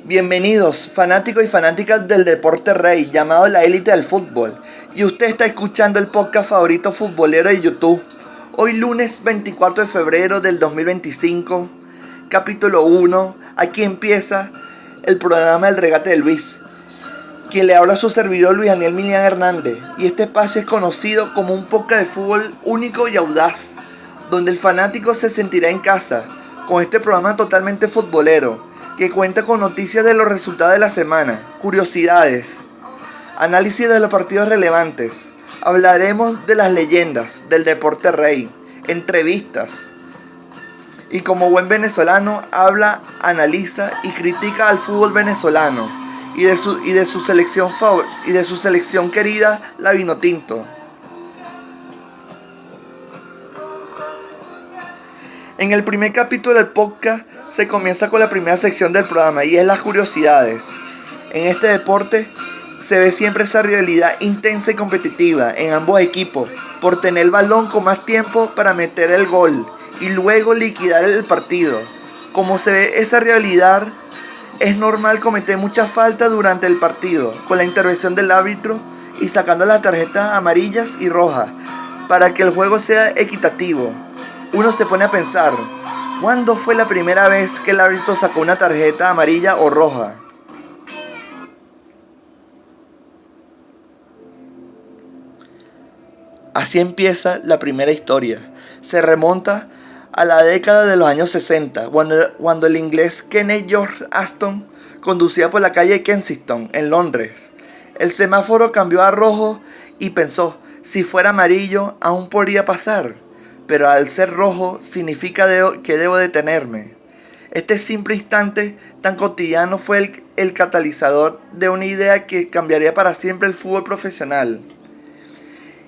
Bienvenidos, fanáticos y fanáticas del deporte rey, llamado la élite del fútbol. Y usted está escuchando el podcast favorito futbolero de YouTube. Hoy lunes 24 de febrero del 2025, capítulo 1. Aquí empieza el programa del Regate de Luis. Quien le habla a su servidor Luis Daniel Milian Hernández. Y este espacio es conocido como un podcast de fútbol único y audaz, donde el fanático se sentirá en casa, con este programa totalmente futbolero, que cuenta con noticias de los resultados de la semana, curiosidades, análisis de los partidos relevantes. Hablaremos de las leyendas del deporte rey, entrevistas. Y como buen venezolano, habla, analiza y critica al fútbol venezolano y de su selección querida, la Vinotinto. En el primer capítulo del podcast se comienza con la primera sección del programa y es las curiosidades. En este deporte se ve siempre esa rivalidad intensa y competitiva en ambos equipos por tener el balón con más tiempo para meter el gol y luego liquidar el partido. Como se ve esa rivalidad, es normal cometer muchas faltas durante el partido con la intervención del árbitro y sacando las tarjetas amarillas y rojas para que el juego sea equitativo. Uno se pone a pensar, ¿cuándo fue la primera vez que el árbitro sacó una tarjeta amarilla o roja? Así empieza la primera historia. Se remonta a la década de los años 60, cuando el inglés Kenneth George Ashton conducía por la calle Kensington, en Londres. El semáforo cambió a rojo y pensó, si fuera amarillo aún podría pasar, pero al ser rojo significa que debo detenerme. Este simple instante tan cotidiano fue el catalizador de una idea que cambiaría para siempre el fútbol profesional.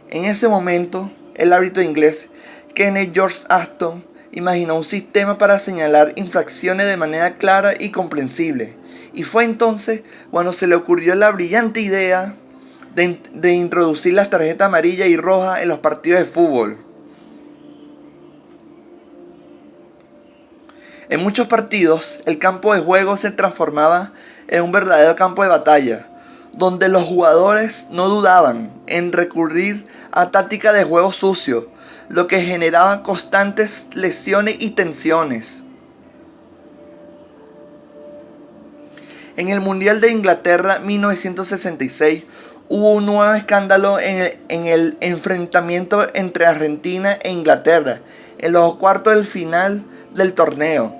En ese momento, el árbitro inglés Kenneth George Ashton imaginó un sistema para señalar infracciones de manera clara y comprensible. Y fue entonces cuando se le ocurrió la brillante idea de introducir las tarjetas amarilla y roja en los partidos de fútbol. En muchos partidos, el campo de juego se transformaba en un verdadero campo de batalla, donde los jugadores no dudaban en recurrir a tácticas de juego sucio, lo que generaba constantes lesiones y tensiones. En el Mundial de Inglaterra 1966 hubo un nuevo escándalo en el enfrentamiento entre Argentina e Inglaterra en los cuartos del final del torneo.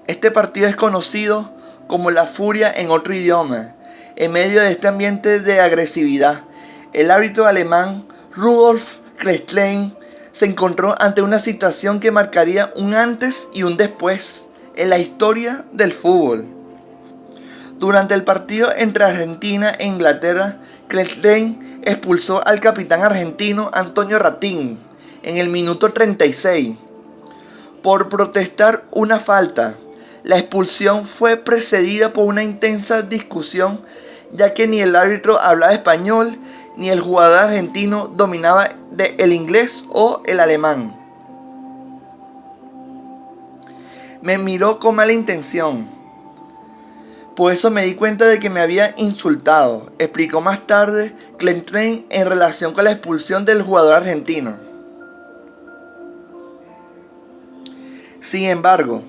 Este partido es conocido como la furia en otro idioma. En medio de este ambiente de agresividad, el árbitro alemán Rudolf Krechstein se encontró ante una situación que marcaría un antes y un después en la historia del fútbol. Durante el partido entre Argentina e Inglaterra, Krechstein expulsó al capitán argentino Antonio Ratín en el minuto 36 por protestar una falta. La expulsión fue precedida por una intensa discusión, ya que ni el árbitro hablaba español ni el jugador argentino dominaba el inglés o el alemán. Me miró con mala intención. Por eso me di cuenta de que me había insultado, explicó más tarde Krechstein en relación con la expulsión del jugador argentino. Sin embargo,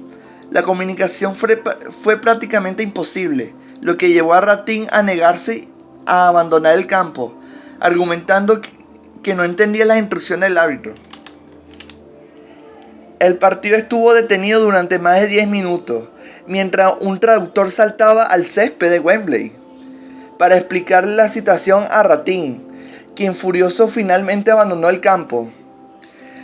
la comunicación fue prácticamente imposible, lo que llevó a Ratín a negarse a abandonar el campo, argumentando que no entendía las instrucciones del árbitro. El partido estuvo detenido durante más de 10 minutos, mientras un traductor saltaba al césped de Wembley para explicar la situación a Ratín, quien furioso finalmente abandonó el campo.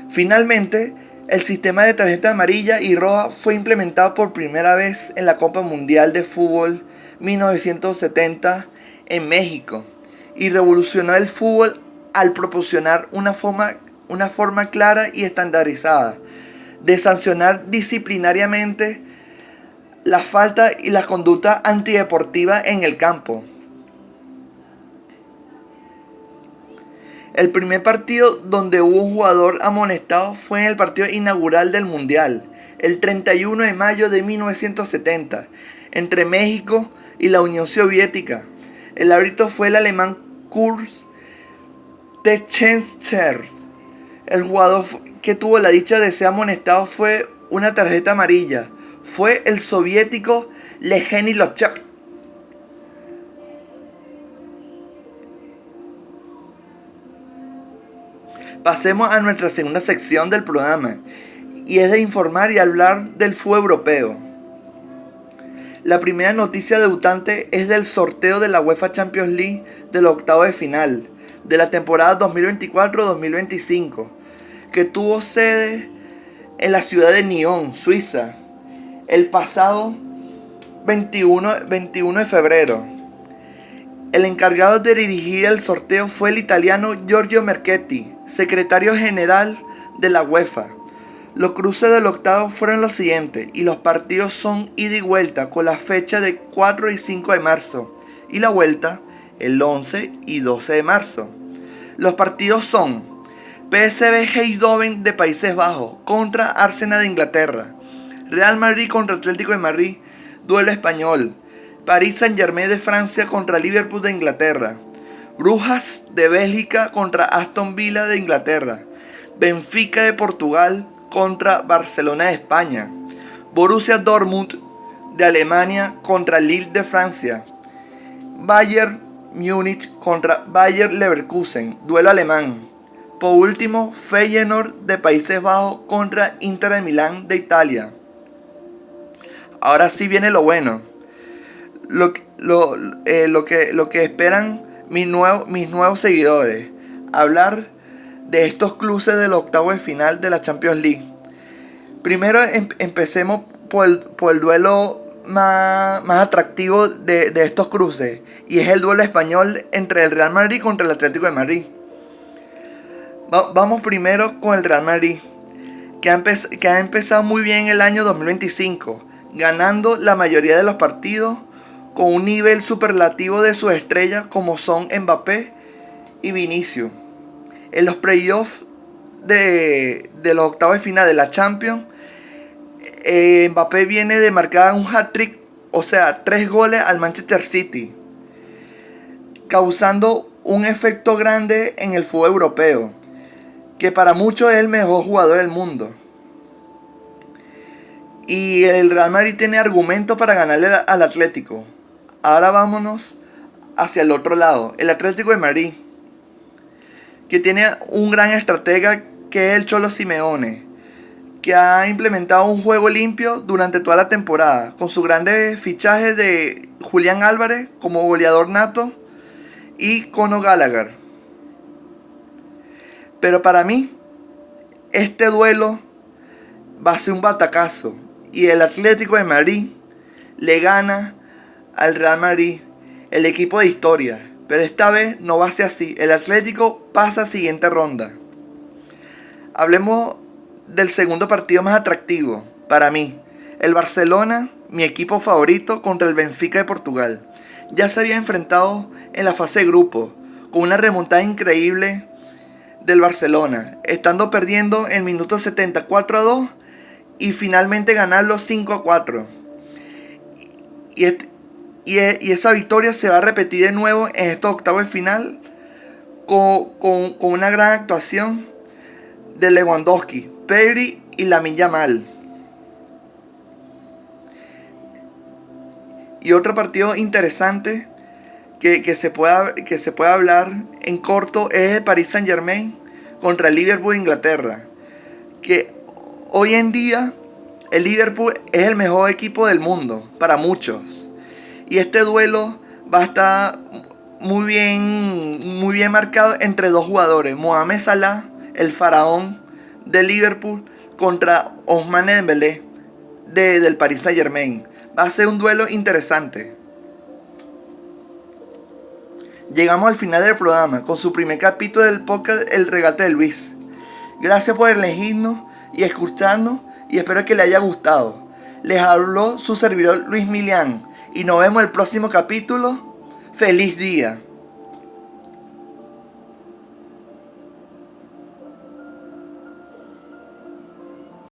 Finalmente, el sistema de tarjeta amarilla y roja fue implementado por primera vez en la Copa Mundial de Fútbol 1970 en México y revolucionó el fútbol al proporcionar una forma clara y estandarizada de sancionar disciplinariamente la falta y la conducta antideportiva en el campo. El primer partido donde hubo un jugador amonestado fue en el partido inaugural del Mundial, el 31 de mayo de 1970 entre México y la Unión Soviética. El árbitro fue el alemán Kurt Techenscher. El jugador que tuvo la dicha de ser amonestado fue una tarjeta amarilla. Fue el soviético Leonid Lochev. Pasemos a nuestra segunda sección del programa, y es de informar y hablar del fútbol europeo. La primera noticia debutante es del sorteo de la UEFA Champions League del octavo de final de la temporada 2024-2025, que tuvo sede en la ciudad de Nyon, Suiza, el pasado 21 de febrero. El encargado de dirigir el sorteo fue el italiano Giorgio Merchetti, secretario general de la UEFA. Los cruces del octavo fueron los siguientes, y los partidos son ida y vuelta con la fecha de 4 y 5 de marzo, y la vuelta el 11 y 12 de marzo. Los partidos son PSV Eindhoven de Países Bajos contra Arsenal de Inglaterra, Real Madrid contra Atlético de Madrid, duelo español, Paris Saint-Germain de Francia contra Liverpool de Inglaterra, Brujas de Bélgica contra Aston Villa de Inglaterra, Benfica de Portugal contra Barcelona de España, Borussia Dortmund de Alemania contra Lille de Francia, Bayern Múnich contra Bayer Leverkusen, duelo alemán. Por último, Feyenoord de Países Bajos contra Inter de Milán de Italia. Ahora sí viene lo bueno. Lo que esperan mis nuevos seguidores. Hablar de estos cruces del octavo de final de la Champions League. Primero empecemos por el duelo más atractivo de estos cruces, y es el duelo español entre el Real Madrid contra el Atlético de Madrid. Vamos primero con el Real Madrid, que ha empezado muy bien el año 2025, ganando la mayoría de los partidos con un nivel superlativo de sus estrellas como son Mbappé y Vinicius. En los playoffs de los octavos de final de la Champions, Mbappé viene de marcar un hat-trick, o sea, 3 goles al Manchester City, causando un efecto grande en el fútbol europeo, que para muchos es el mejor jugador del mundo. Y el Real Madrid tiene argumentos para ganarle al Atlético. Ahora vámonos hacia el otro lado, el Atlético de Madrid, que tiene un gran estratega que es el Cholo Simeone, que ha implementado un juego limpio durante toda la temporada, con sus grandes fichajes de Julián Álvarez como goleador nato y Conor Gallagher. Pero para mí, este duelo va a ser un batacazo, y el Atlético de Madrid le gana al Real Madrid, el equipo de historia. Pero esta vez no va a ser así. El Atlético pasa a siguiente ronda. Hablemos del segundo partido más atractivo para mí. El Barcelona, mi equipo favorito, contra el Benfica de Portugal. Ya se había enfrentado en la fase de grupo, con una remontada increíble del Barcelona, estando perdiendo en minuto 74-2 y finalmente ganarlo 5-4. Y esa victoria se va a repetir de nuevo en estos octavos de final con una gran actuación de Lewandowski, Pedri y Lamine Yamal. Y otro partido interesante que se pueda hablar en corto es el Paris Saint-Germain contra el Liverpool de Inglaterra. Que hoy en día el Liverpool es el mejor equipo del mundo para muchos. Y este duelo va a estar muy bien marcado entre dos jugadores. Mohamed Salah, el faraón de Liverpool, contra Ousmane Dembélé del Paris Saint-Germain. Va a ser un duelo interesante. Llegamos al final del programa con su primer capítulo del podcast El Regate de Luis. Gracias por elegirnos y escucharnos, y espero que les haya gustado. Les habló su servidor Luis Milián, y nos vemos en el próximo capítulo. ¡Feliz día!